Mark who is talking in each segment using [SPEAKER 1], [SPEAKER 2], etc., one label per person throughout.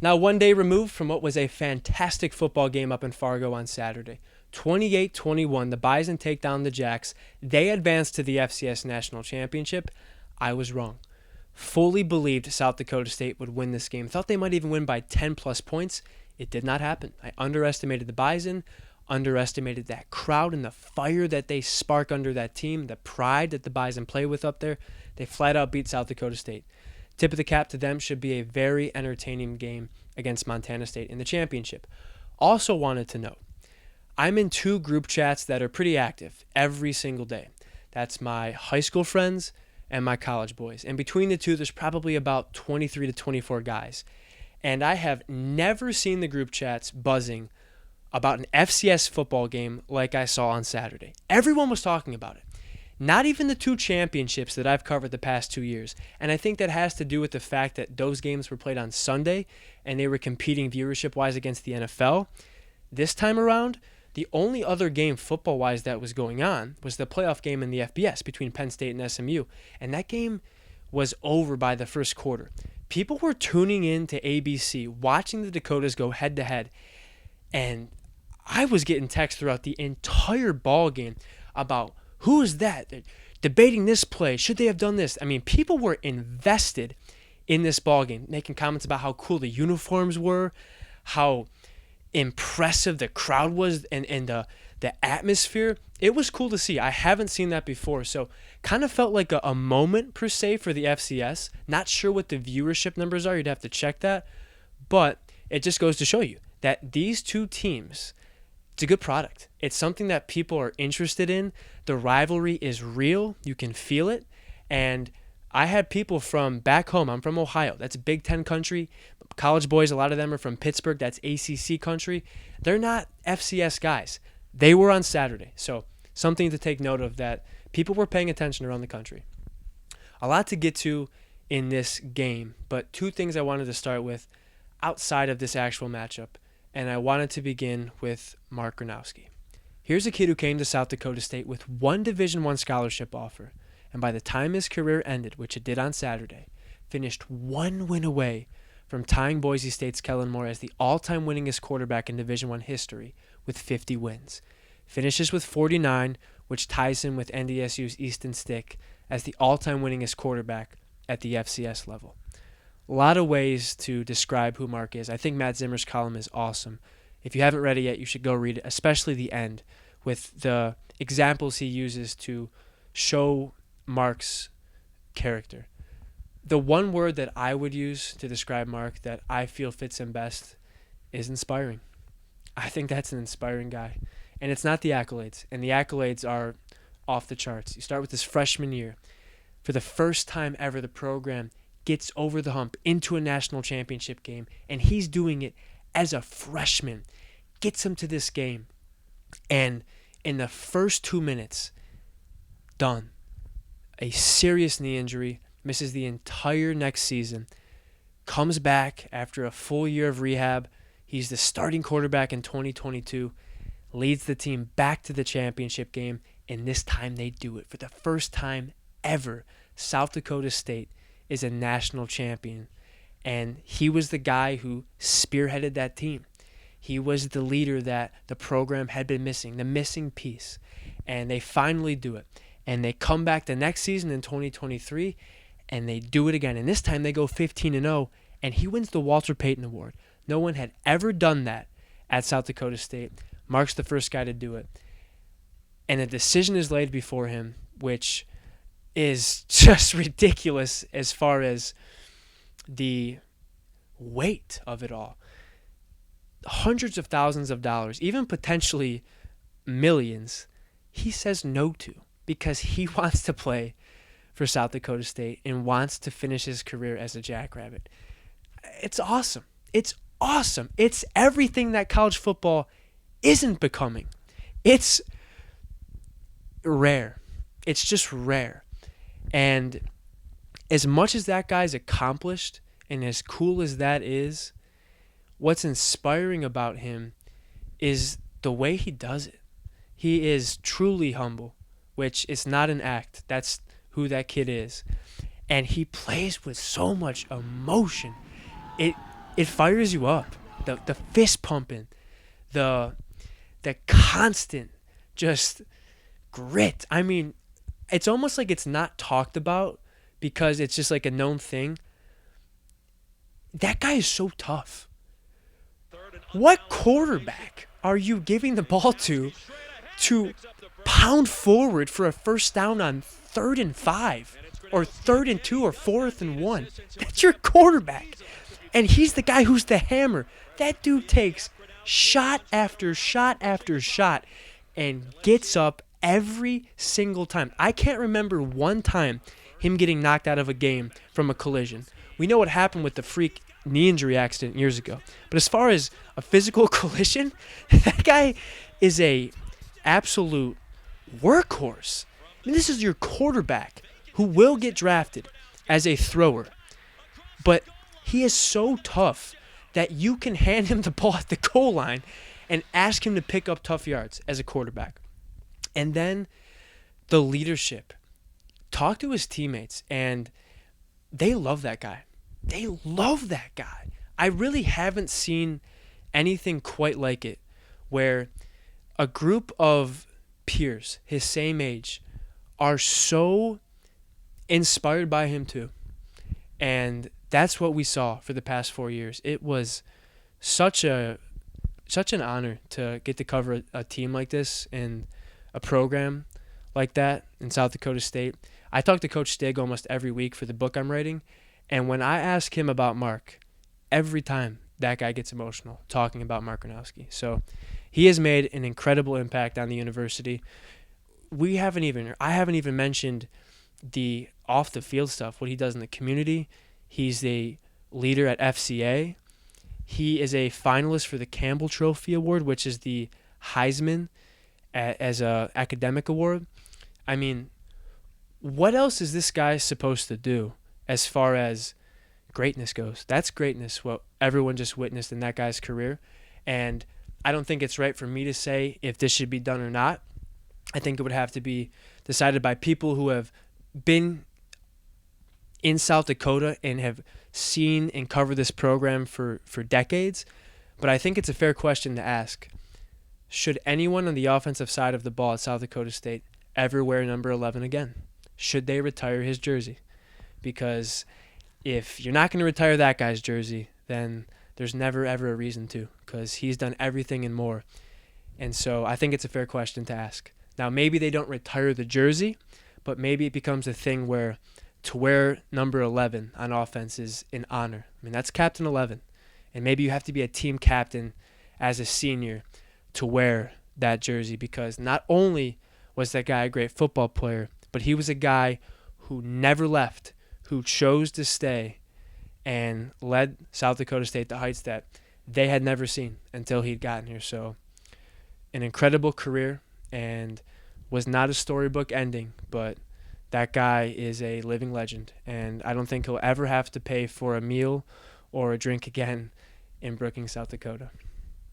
[SPEAKER 1] Now, one day removed from what was a fantastic football game up in Fargo on Saturday. 28-21, the Bison take down the Jacks. They advance to the FCS National Championship. I was wrong. Fully believed South Dakota State would win this game. Thought they might even win by 10 plus points. It did not happen. I underestimated the Bison, underestimated that crowd and the fire that they spark under that team, the pride that the Bison play with up there. They flat out beat South Dakota State. Tip of the cap to them. Should be a very entertaining game against Montana State in the championship. Also wanted to note, I'm in two group chats that are pretty active every single day. That's my high school friends and my college boys. And between the two, there's probably about 23 to 24 guys. And I have never seen the group chats buzzing about an FCS football game like I saw on Saturday. Everyone was talking about it. Not even the two championships that I've covered the past 2 years. And I think that has to do with the fact that those games were played on Sunday and they were competing viewership-wise against the NFL. This time around, the only other game football-wise that was going on was the playoff game in the FBS between Penn State and SMU. And that game was over by the first quarter. People were tuning in to ABC, watching the Dakotas go head-to-head. And I was getting texts throughout the entire ball game about who is that? They're debating this play. Should they have done this? I mean, people were invested in this ball game, making comments about how cool the uniforms were, how impressive the crowd was, and the atmosphere. It was cool to see. I haven't seen that before, so kind of felt like a moment per se for the FCS. Not sure what the viewership numbers are. You'd have to check that, but it just goes to show you that these two teams, it's a good product. It's something that people are interested in. The rivalry is real. You can feel it. And I had people from back home. I'm from Ohio. That's Big Ten country. College boys, a lot of them are from Pittsburgh. That's ACC country. They're not FCS guys. They were on Saturday. So something to take note of, that people were paying attention around the country. A lot to get to in this game, but two things I wanted to start with outside of this actual matchup. And I wanted to begin with Mark Gronowski. Here's a kid who came to South Dakota State with one Division I scholarship offer, and by the time his career ended, which it did on Saturday, finished one win away from tying Boise State's Kellen Moore as the all-time winningest quarterback in Division I history with 50 wins. Finishes with 49, which ties him with NDSU's Easton Stick as the all-time winningest quarterback at the FCS level. A lot of ways to describe who Mark is. I think Matt Zimmer's column is awesome. If you haven't read it yet, you should go read it, especially the end with the examples he uses to show Mark's character. The one word that I would use to describe Mark that I feel fits him best is inspiring. I think that's an inspiring guy. And it's not the accolades. And the accolades are off the charts. You start with his freshman year. For the first time ever, the program gets over the hump into a national championship game, and he's doing it as a freshman. Gets him to this game, and in the first 2 minutes, done. A serious knee injury, misses the entire next season, comes back after a full year of rehab. He's the starting quarterback in 2022, leads the team back to the championship game, and this time they do it. For the first time ever, South Dakota State is a national champion, and he was the guy who spearheaded that team. He was the leader that the program had been missing, the missing piece, and they finally do it. And they come back the next season in 2023, and they do it again. And this time they go 15-0, and he wins the Walter Payton Award. No one had ever done that at South Dakota State. Mark's the first guy to do it. And a decision is laid before him, which is just ridiculous as far as the weight of it all. Hundreds of thousands of dollars, even potentially millions, he says no to because he wants to play for South Dakota State and wants to finish his career as a Jackrabbit. It's awesome. It's awesome. It's everything that college football isn't becoming. It's rare. It's just rare. And as much as that guy's accomplished and as cool as that is, what's inspiring about him is the way he does it. He is truly humble, which is not an act. That's who that kid is. And he plays with so much emotion. it fires you up. The fist pumping, the constant just grit. I mean, it's almost like it's not talked about because it's just like a known thing. That guy is so tough. What quarterback are you giving the ball to pound forward for a first down on 3rd and 5 or 3rd and 2 or 4th and 1? That's your quarterback. And he's the guy who's the hammer. That dude takes shot after shot after shot and gets up every single time. I can't remember one time him getting knocked out of a game from a collision. We know what happened with the freak knee injury accident years ago. But as far as a physical collision, that guy is a absolute workhorse. I mean, this is your quarterback who will get drafted as a thrower. But he is so tough that you can hand him the ball at the goal line and ask him to pick up tough yards as a quarterback. And then the leadership. Talk to his teammates, and they love that guy. They love that guy. I really haven't seen anything quite like it, where a group of peers his same age are so inspired by him too. And that's what we saw for the past 4 years. It was such an honor to get to cover a team like this and a program like that in South Dakota State. I talk to Coach Stig almost every week for the book I'm writing, and when I ask him about Mark, every time that guy gets emotional talking about Mark Gronowski. So he has made an incredible impact on the university. I haven't even mentioned the off the field stuff, what he does in the community. He's a leader at FCA. He is a finalist for the Campbell Trophy Award, which is the Heisman as a academic award. I mean, what else is this guy supposed to do as far as greatness goes? That's greatness, what everyone just witnessed in that guy's career. And I don't think it's right for me to say if this should be done or not. I think it would have to be decided by people who have been in South Dakota and have seen and covered this program for decades. But I think it's a fair question to ask. Should anyone on the offensive side of the ball at South Dakota State ever wear number 11 again? Should they retire his jersey? Because if you're not going to retire that guy's jersey, then there's never, ever a reason to, because he's done everything and more. And so I think it's a fair question to ask. Now, maybe they don't retire the jersey, but maybe it becomes a thing where to wear number 11 on offense is an honor. I mean, that's Captain 11. And maybe you have to be a team captain as a senior to wear that jersey, because not only was that guy a great football player, but he was a guy who never left, who chose to stay and led South Dakota State to heights that they had never seen until he'd gotten here. So an incredible career, and was not a storybook ending, but that guy is a living legend, and I don't think he'll ever have to pay for a meal or a drink again in Brookings, South Dakota.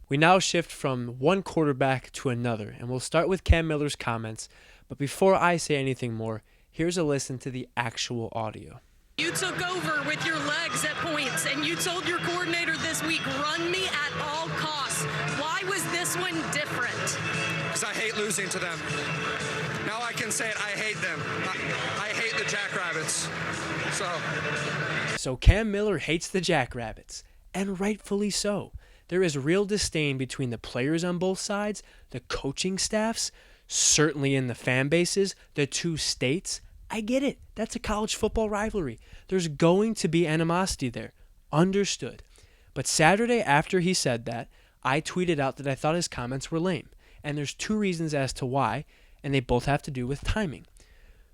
[SPEAKER 1] We now shift from one quarterback to another, and we'll start with Cam Miller's comments. But before I say anything more, here's a listen to the actual audio.
[SPEAKER 2] You took over with your legs at points, and you told your coordinator this week, run me at all costs. Why was this one different?
[SPEAKER 3] Because I hate losing to them. Now I can say it, I hate them. I hate the Jackrabbits.
[SPEAKER 1] So Cam Miller hates the Jackrabbits, and rightfully so. There is real disdain between the players on both sides, the coaching staffs, certainly in the fan bases, the two states. I get it. That's a college football rivalry. There's going to be animosity there. Understood. But Saturday, after he said that, I tweeted out that I thought his comments were lame. And there's two reasons as to why, and they both have to do with timing.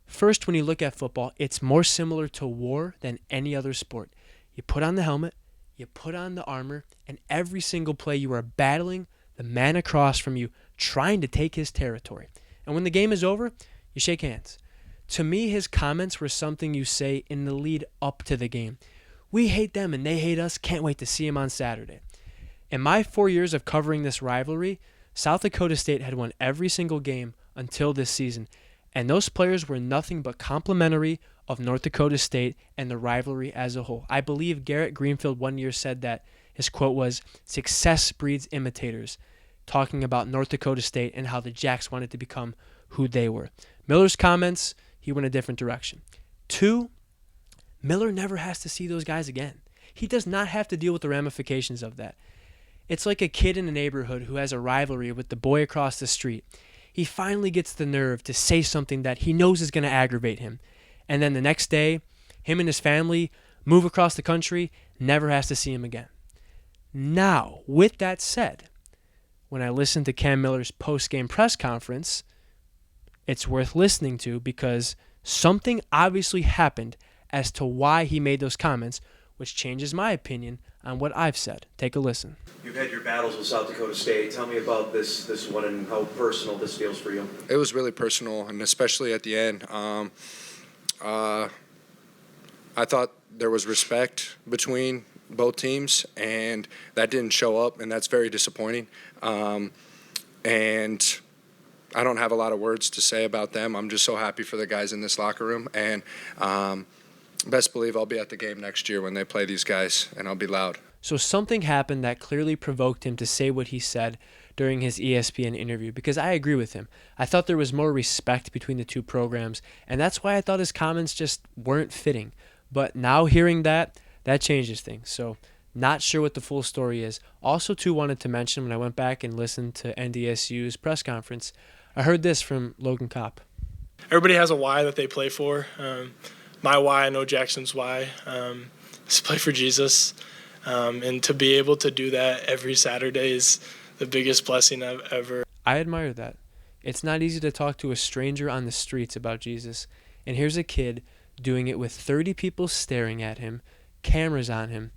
[SPEAKER 1] First, when you look at football, it's more similar to war than any other sport. You put on the helmet, you put on the armor, and every single play you are battling the man across from you, trying to take his territory. And when the game is over, you shake hands. To me, his comments were something you say in the lead up to the game. We hate them and they hate us. Can't wait to see them on Saturday. In my 4 years of covering this rivalry, South Dakota State had won every single game until this season, and those players were nothing but complimentary of North Dakota State and the rivalry as a whole. I believe Garrett Greenfield one year said that his quote was, "Success breeds imitators," talking about North Dakota State and how the Jacks wanted to become who they were. Miller's comments, he went a different direction. 2, Miller never has to see those guys again. He does not have to deal with the ramifications of that. It's like a kid in a neighborhood who has a rivalry with the boy across the street. He finally gets the nerve to say something that he knows is going to aggravate him. And then the next day, him and his family move across the country, never has to see him again. Now, with that said, when I listened to Cam Miller's post-game press conference, it's worth listening to because something obviously happened as to why he made those comments, which changes my opinion on what I've said. Take a listen.
[SPEAKER 4] You've had your battles with South Dakota State. Tell me about this one and how personal this feels for you.
[SPEAKER 5] It was really personal, and especially at the end. I thought there was respect between both teams, and that didn't show up, and that's very disappointing. And I don't have a lot of words to say about them. I'm just so happy for the guys in this locker room, and best believe I'll be at the game next year when they play these guys, and I'll be loud.
[SPEAKER 1] So something happened that clearly provoked him to say what he said during his ESPN interview, because I agree with him. I thought there was more respect between the two programs, and that's why I thought his comments just weren't fitting. But now hearing that changes things. So not sure what the full story is. Also, too, wanted to mention when I went back and listened to NDSU's press conference, I heard this from Logan Kopp.
[SPEAKER 6] Everybody has a why that they play for. My why, I know Jackson's why, is to play for Jesus. And to be able to do that every Saturday is the biggest blessing I've ever.
[SPEAKER 1] I admire that. It's not easy to talk to a stranger on the streets about Jesus. And here's a kid doing it with 30 people staring at him, cameras on him,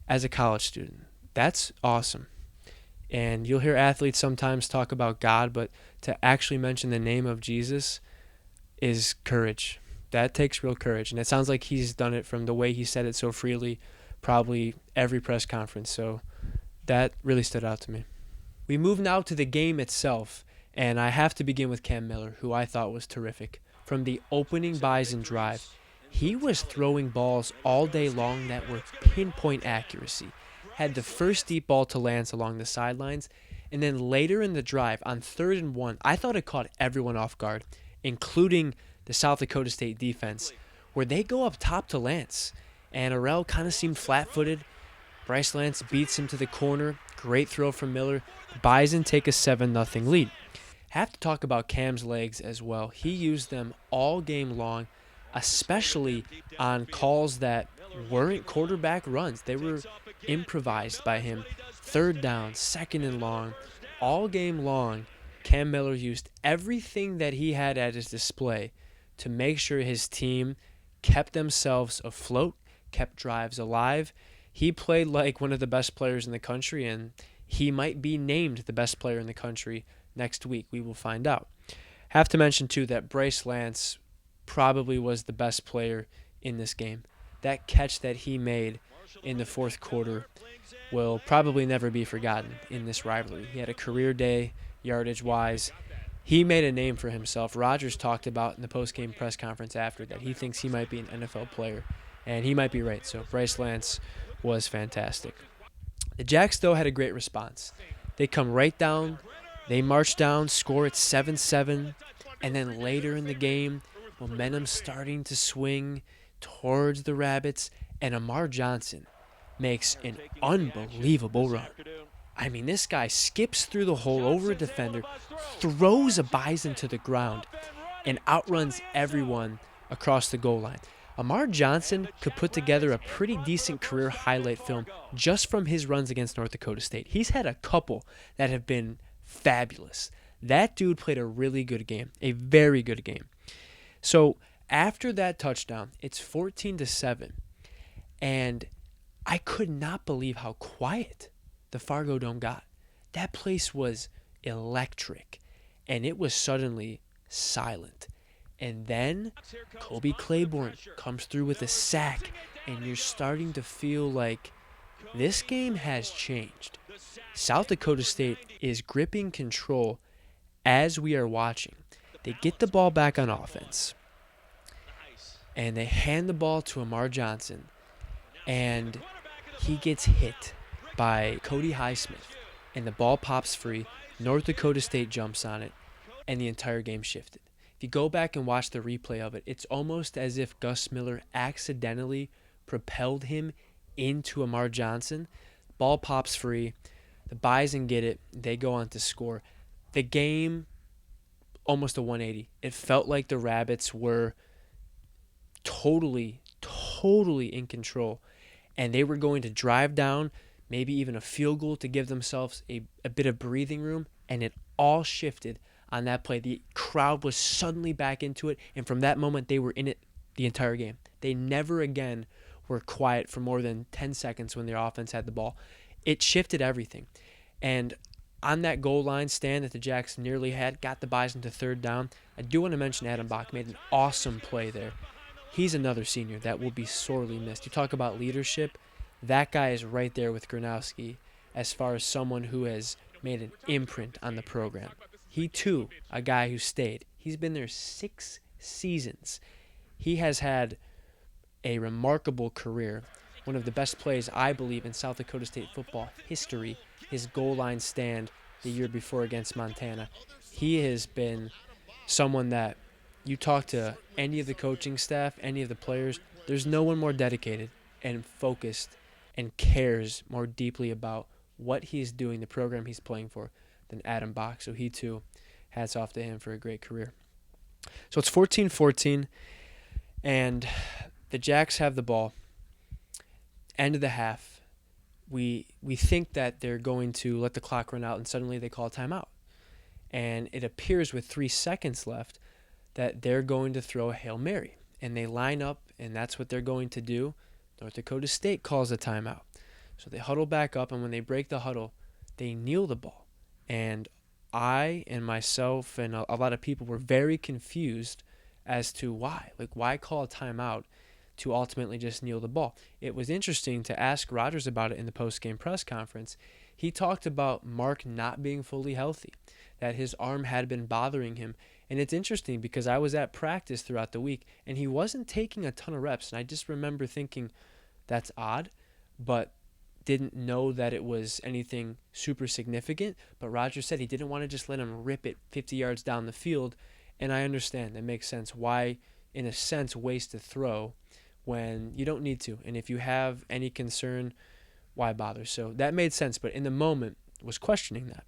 [SPEAKER 1] as a college student. That's awesome. And you'll hear athletes sometimes talk about God, but to actually mention the name of Jesus is courage. That takes real courage. And it sounds like he's done it from the way he said it so freely, probably every press conference. So that really stood out to me. We move now to the game itself, and I have to begin with Cam Miller, who I thought was terrific. From the opening Bison drive, he was throwing balls all day long that were pinpoint accuracy. Had the first deep ball to Lance along the sidelines, and then later in the drive, on 3rd and 1, I thought it caught everyone off guard, including the South Dakota State defense, where they go up top to Lance, and Arell kind of seemed flat-footed. Bryce Lance beats him to the corner. Great throw from Miller. Bison take a 7-0 lead. Have to talk about Cam's legs as well. He used them all game long, especially on calls that weren't quarterback runs. They were improvised by him. 3rd down, 2nd and long. All game long, Cam Miller used everything that he had at his display to make sure his team kept themselves afloat, kept drives alive. He played like one of the best players in the country, and he might be named the best player in the country next week. We will find out. Have to mention, too, that Bryce Lance probably was the best player in this game. That catch that he made in the 4th quarter will probably never be forgotten in this rivalry. He had a career day, yardage-wise. He made a name for himself. Rodgers talked about in the post-game press conference after that he thinks he might be an NFL player, and he might be right. So Bryce Lance was fantastic. The Jacks, though, had a great response. They come right down, they march down, score at 7-7, and then later in the game, momentum starting to swing towards the Rabbits, and Amar Johnson makes an unbelievable run. I mean, this guy skips through the hole over a defender, throws a Bison to the ground, and outruns everyone across the goal line. Amar Johnson could put together a pretty decent career highlight film just from his runs against North Dakota State. He's had a couple that have been fabulous. That dude played a really good game, a very good game. So after that touchdown, it's 14-7, and I could not believe how quiet the Fargo Dome got. That place was electric, and it was suddenly silent. And then Kobe Claiborne comes through with a sack, and you're starting to feel like this game has changed. South Dakota State is gripping control as we are watching. They get the ball back on offense. and they hand the ball to Amar Johnson, and he gets hit by Cody Highsmith, and the ball pops free. North Dakota State jumps on it, and the entire game shifted. If you go back and watch the replay of it, it's almost as if Gus Miller accidentally propelled him into Amar Johnson. Ball pops free. The Bison get it. They go on to score. The game, almost a 180. It felt like the Rabbits were totally in control. And they were going to drive down, maybe even a field goal to give themselves a bit of breathing room. And it all shifted on that play. The crowd was suddenly back into it. And from that moment, they were in it the entire game. They never again were quiet for more than 10 seconds when their offense had the ball. It shifted everything. And on that goal line stand that the Jacks nearly had, got the Bison to third down. I do want to mention Adam Bock made an awesome play there. He's another senior that will be sorely missed. You talk about leadership, that guy is right there with Gronowski as far as someone who has made an imprint on the program. He too, a guy who stayed. He's been there 6 seasons. He has had a remarkable career. One of the best plays, I believe, in South Dakota State football history, his goal line stand the year before against Montana. He has been someone that you talk to any of the coaching staff, any of the players, there's no one more dedicated and focused and cares more deeply about what he's doing, the program he's playing for, than Adam Bock. So he too, hats off to him for a great career. So it's 14-14, and the Jacks have the ball. End of the half, we think that they're going to let the clock run out, and suddenly they call a timeout. And it appears with 3 seconds left that they're going to throw a Hail Mary. And they line up, and that's what they're going to do. North Dakota State calls a timeout. So they huddle back up, and when they break the huddle, they kneel the ball. And I and myself and a lot of people were very confused as to why. Like, why call a timeout to ultimately just kneel the ball? It was interesting to ask Rodgers about it in the post-game press conference. He talked about Mark not being fully healthy, that his arm had been bothering him. And it's interesting because I was at practice throughout the week, and he wasn't taking a ton of reps. And I just remember thinking, that's odd, but didn't know that it was anything super significant. But Rodgers said he didn't want to just let him rip it 50 yards down the field. And I understand. That makes sense. Why, in a sense, waste a throw when you don't need to? And if you have any concern, why bother? So that made sense. But in the moment, was questioning that.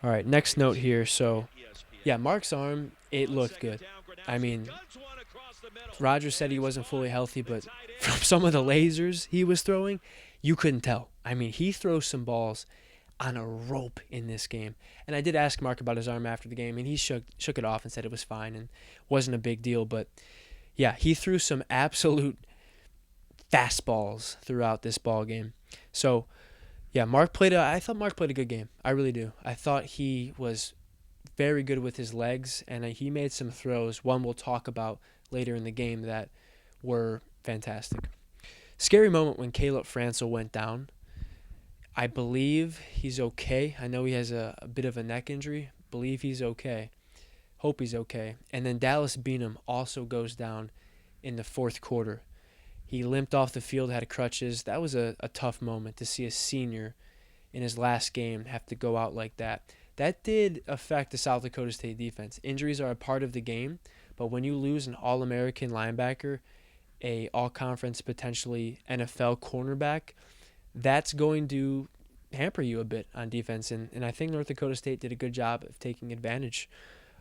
[SPEAKER 1] All right, next note here. So, yeah, Mark's arm, it looked good. I mean, Rodgers said he wasn't fully healthy, but from some of the lasers he was throwing, you couldn't tell. I mean, he throws some balls on a rope in this game. And I did ask Mark about his arm after the game, and he shook it off and said it was fine and wasn't a big deal. But, yeah, he threw some absolute fastballs throughout this ball game. So, yeah, I thought Mark played a good game. I really do. I thought he was very good with his legs, and he made some throws, one we'll talk about later in the game, that were fantastic. Scary moment when Caleb Francel went down. I believe he's okay. I know he has a bit of a neck injury. Believe he's okay. Hope he's okay. And then Dallas Beanham also goes down in the fourth quarter. He limped off the field, had crutches. That was a tough moment to see a senior in his last game have to go out like that. That did affect the South Dakota State defense. Injuries are a part of the game, but when you lose an All-American linebacker, a All-Conference, potentially NFL cornerback, that's going to hamper you a bit on defense. And I think North Dakota State did a good job of taking advantage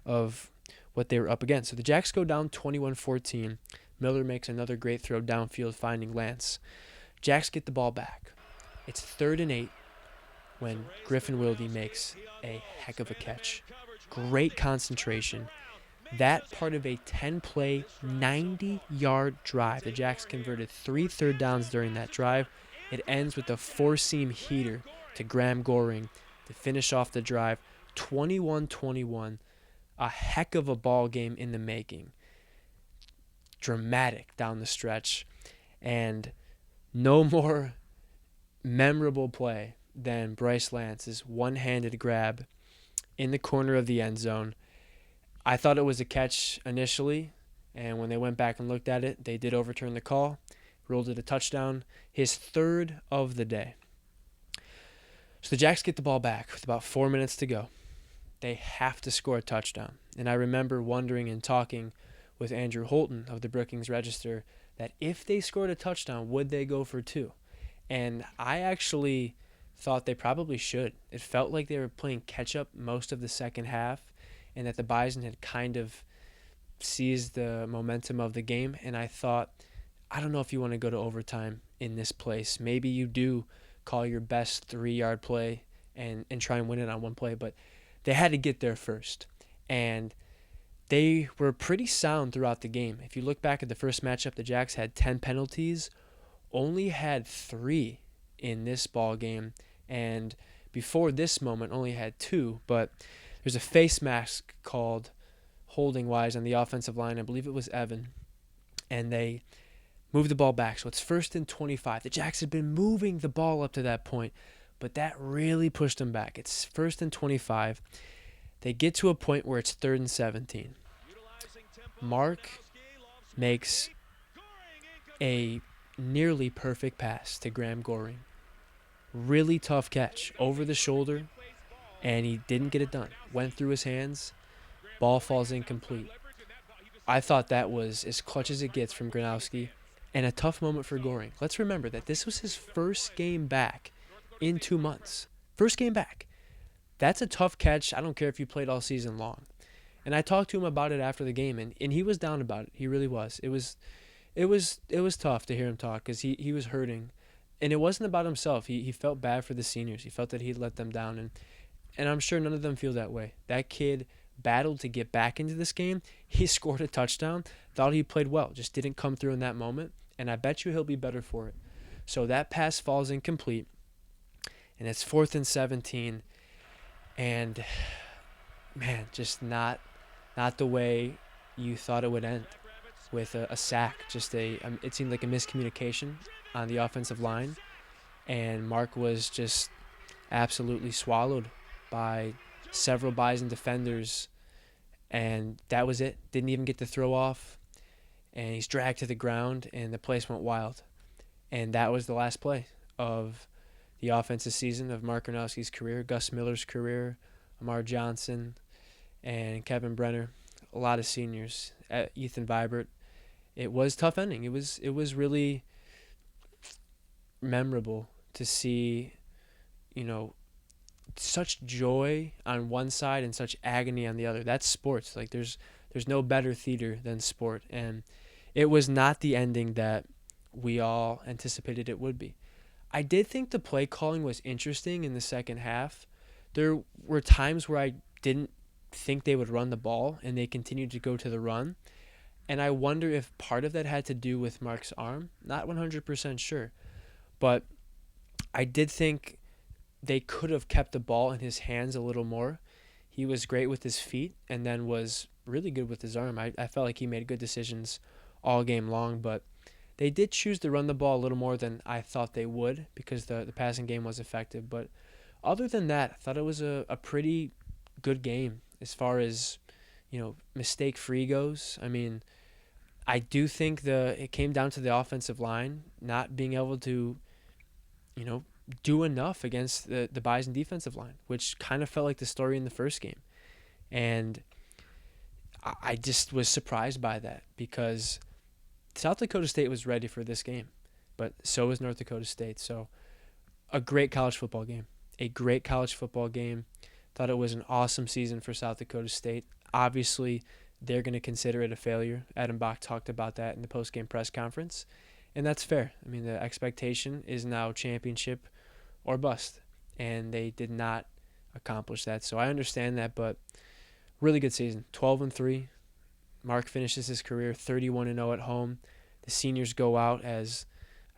[SPEAKER 1] of what they were up against. So the Jacks go down 21-14. Miller makes another great throw downfield, finding Lance. Jacks get the ball back. It's 3rd and 8 when Griffin Wilde makes a heck of a catch. Great concentration. That part of a 10-play, 90-yard drive. The Jacks converted 3 third downs during that drive. It ends with a 4-seam heater to Graham Goering to finish off the drive. 21-21. A heck of a ball game in the making. Dramatic down the stretch, and no more memorable play than Bryce Lance's one-handed grab in the corner of the end zone. I thought it was a catch initially, And when they went back and looked at it, they did overturn the call, ruled it a touchdown, his third of the day. So the Jacks get the ball back with about 4 minutes to go. They have to score a touchdown. And I remember wondering and talking with Andrew Holton of the Brookings Register that if they scored a touchdown, would they go for two? And I actually thought they probably should. It felt like they were playing catch-up most of the second half and that the Bison had kind of seized the momentum of the game. And I thought, I don't know if you want to go to overtime in this place. Maybe you do call your best 3-yard play and try and win it on one play, but they had to get there first. And they were pretty sound throughout the game. If you look back at the first matchup, the Jacks had 10 penalties, only had 3 in this ball game, and before this moment only had 2, but there's a face mask called holding wise on the offensive line. I believe it was Evan, and they moved the ball back. So it's 1st and 25. The Jacks had been moving the ball up to that point, but that really pushed them back. It's 1st and 25. They get to a point where it's 3rd and 17. Mark makes a nearly perfect pass to Graham Goering. Really tough catch over the shoulder, and he didn't get it done. Went through his hands. Ball falls incomplete. I thought that was as clutch as it gets from Gronowski, and a tough moment for Goering. Let's remember that this was his first game back in 2 months. First game back. That's a tough catch. I don't care if you played all season long. And I talked to him about it after the game, and he was down about it. He really was. It was tough to hear him talk because he was hurting. And it wasn't about himself. He felt bad for the seniors. He felt that he'd let them down. And I'm sure none of them feel that way. That kid battled to get back into this game. He scored a touchdown. Thought he played well. Just didn't come through in that moment. And I bet you he'll be better for it. So that pass falls incomplete. And it's 4th and 17. And, man, just not the way you thought it would end, with a sack. Just it seemed like a miscommunication on the offensive line, and Mark was just absolutely swallowed by several Bison defenders, and that was it. Didn't even get to throw off, and he's dragged to the ground, and the place went wild. And that was the last play of the offensive season of Mark Gronowski's career, Gus Miller's career, Amar Johnson, and Kevin Brenner, a lot of seniors, Ethan Vibert. It was a tough ending. It was really memorable to see, such joy on one side and such agony on the other. That's sports. Like there's no better theater than sport, and it was not the ending that we all anticipated it would be. I did think the play calling was interesting in the second half. There were times where I didn't think they would run the ball, and they continued to go to the run. And I wonder if part of that had to do with Mark's arm. Not 100% sure. But I did think they could have kept the ball in his hands a little more. He was great with his feet and then was really good with his arm. I felt like he made good decisions all game long, but they did choose to run the ball a little more than I thought they would because the passing game was effective. But other than that, I thought it was a pretty good game as far as, mistake-free goes. I mean, I do think it came down to the offensive line not being able to, do enough against the Bison defensive line, which kind of felt like the story in the first game. And I just was surprised by that because South Dakota State was ready for this game, but so was North Dakota State. So a great college football game. Thought it was an awesome season for South Dakota State. Obviously, they're going to consider it a failure. Adam Bock talked about that in the post-game press conference, and that's fair. I mean, the expectation is now championship or bust, and they did not accomplish that. So I understand that, but really good season. 12-3. Mark finishes his career 31-0 at home. The seniors go out as,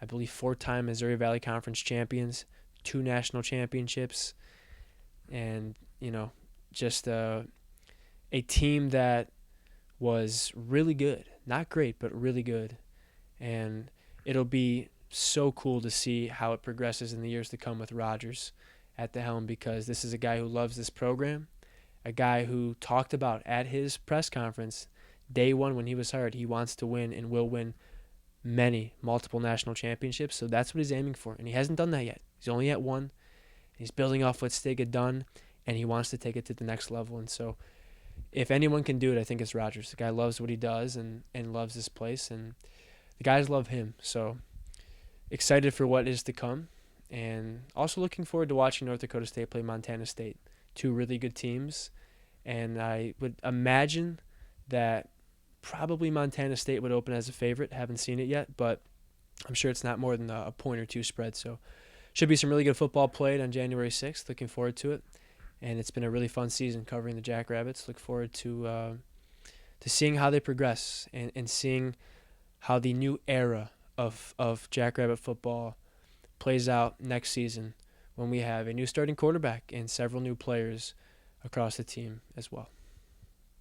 [SPEAKER 1] I believe, 4-time Missouri Valley Conference champions, 2 national championships, and, just a team that was really good. Not great, but really good. And it'll be so cool to see how it progresses in the years to come with Rogers at the helm, because this is a guy who loves this program, a guy who talked about at his press conference day one when he was hired, he wants to win and will win multiple national championships. So that's what he's aiming for. And he hasn't done that yet. He's only at one. He's building off what Stig had done, and he wants to take it to the next level. And so if anyone can do it, I think it's Rodgers. The guy loves what he does and loves this place, and the guys love him. So excited for what is to come, and also looking forward to watching North Dakota State play Montana State. Two really good teams, and I would imagine that probably Montana State would open as a favorite. Haven't seen it yet, but I'm sure it's not more than a point or two spread. So should be some really good football played on January 6th. Looking forward to it. And it's been a really fun season covering the Jackrabbits. Look forward to seeing how they progress and seeing how the new era of Jackrabbit football plays out next season when we have a new starting quarterback and several new players across the team as well.